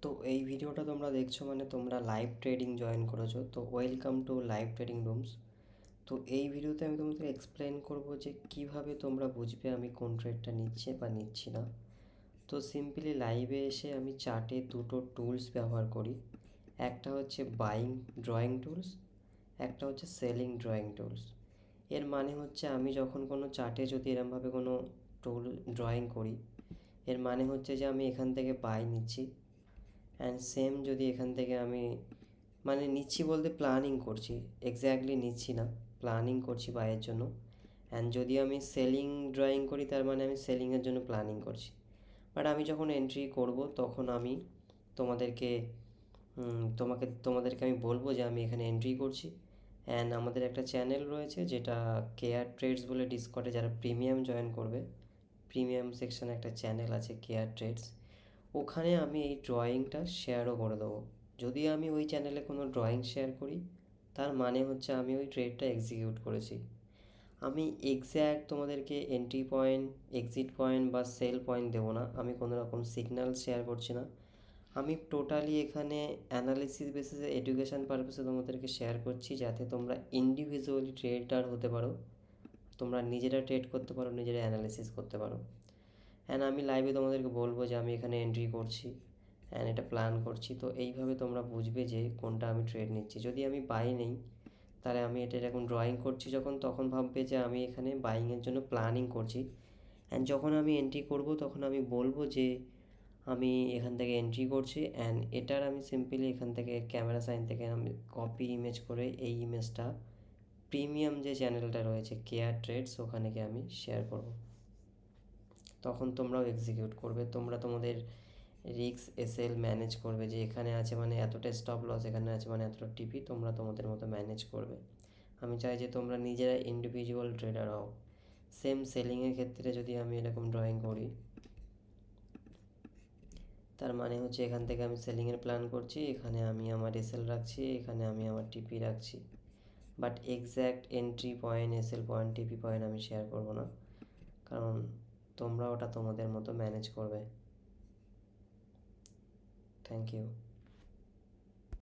তো এই ভিডিওটা তোমরা দেখছো মানে তোমরা লাইভ ট্রেডিং জয়েন করেছো, তো welcome to live trading rooms. তো এই ভিডিওতে আমি তোমাদের এক্সপ্লেন করব যে কিভাবে তোমরা বুঝবে আমি কোন ট্রেডটা নিচ্ছি বা নিচ্ছি না। তো সিম্পলি লাইভে এসে আমি চার্টে দুটো টুলস ব্যবহার করি। একটা হচ্ছে বাইং ড্রয়িং টুলস, একটা হচ্ছে সেলিং ড্রয়িং টুলস। এর মানে হচ্ছে আমি যখন কোনো চার্টে যদি এরমভাবে কোনো টুল ড্রয়িং করি, এর মানে হচ্ছে যে আমি এখান থেকে বাই নিচ্ছি। অ্যান্ড সেম যদি এখান থেকে আমি মানে নিচ্ছি বলতে প্ল্যানিং করছি, এক্স্যাক্টলি নিচ্ছি না, প্ল্যানিং করছি বাইয়ের জন্য। অ্যান্ড যদি আমি সেলিং ড্রয়িং করি তার মানে আমি সেলিংয়ের জন্য প্ল্যানিং করছি। বাট আমি যখন এন্ট্রি করব তখন আমি তোমাদেরকে তোমাদেরকে আমি বলবো যে আমি এখানে এন্ট্রি করছি। অ্যান্ড আমাদের একটা চ্যানেল রয়েছে যেটা কেয়ার ট্রেডস বলে, ডিসকর্ডে যারা প্রিমিয়াম জয়েন করবে, প্রিমিয়াম সেকশনে একটা চ্যানেল আছে কেয়ার ট্রেডস, ওখানে আমি এই ড্রয়িংটা শেয়ারও করে দেবো। যদি আমি ওই চ্যানেলে কোনো ড্রয়িং শেয়ার করি তার মানে হচ্ছে আমি ওই ট্রেডটা এক্সিকিউট করেছি। আমি এক্স্যাক্ট তোমাদেরকে এন্ট্রি পয়েন্ট, এক্সিট পয়েন্ট বা সেল পয়েন্ট দেবো না, আমি কোনো রকম সিগন্যাল শেয়ার করছি না। আমি টোটালি এখানে অ্যানালিসিস বেসিসে, এডুকেশন পারপাসে তোমাদেরকে শেয়ার করছি যাতে তোমরা ইন্ডিভিজুয়ালি ট্রেডার হতে পারো, তোমরা নিজেরা ট্রেড করতে পারো, নিজেরা অ্যানালিসিস করতে পারো। অ্যান্ড আমি লাইভে তোমাদেরকে বলবো যে আমি এখানে এন্ট্রি করছি অ্যান্ড এটা প্ল্যান করছি। তো এইভাবে তোমরা বুঝবে যে কোনটা আমি ট্রেড নিচ্ছি। যদি আমি বাই নেই তাহলে আমি এটা এরকম ড্রয়িং করছি যখন, তখন ভাববে যে আমি এখানে বাইংয়ের জন্য প্ল্যানিং করছি। অ্যান্ড যখন আমি এন্ট্রি করব তখন আমি বলবো যে আমি এখান থেকে এন্ট্রি করছি। অ্যান্ড এটার আমি সিম্পলি এখান থেকে ক্যামেরা সাইন থেকে আমি কপি ইমেজ করে এই ইমেজটা প্রিমিয়াম যে চ্যানেলটা রয়েছে কেয়ার ট্রেডস, ওখানে গিয়ে আমি শেয়ার করব। তখন তোমরাও এক্সিকিউট করবে, তোমরা তোমাদের রিস্ক এসএল ম্যানেজ করবে যে এখানে আছে মানে এতটা স্টপ লস, এখানে আছে মানে এতটা টিপি, তোমরা তোমাদের মতো ম্যানেজ করবে। আমি চাই যে তোমরা নিজেরা ইন্ডিভিজুয়াল ট্রেডার হও। সেম সেলিংয়ের ক্ষেত্রে যদি আমি এরকম ড্রয়িং করি তার মানে হচ্ছে এখান থেকে আমি সেলিংয়ের প্ল্যান করছি, এখানে আমি আমার এসএল রাখছি, এখানে আমি আমার টিপি রাখছি। But exact entry point, SL point, TP point আমি শেয়ার করব না, কারণ তোমরা ওটা তোমাদের মতো ম্যানেজ করবে। Thank you.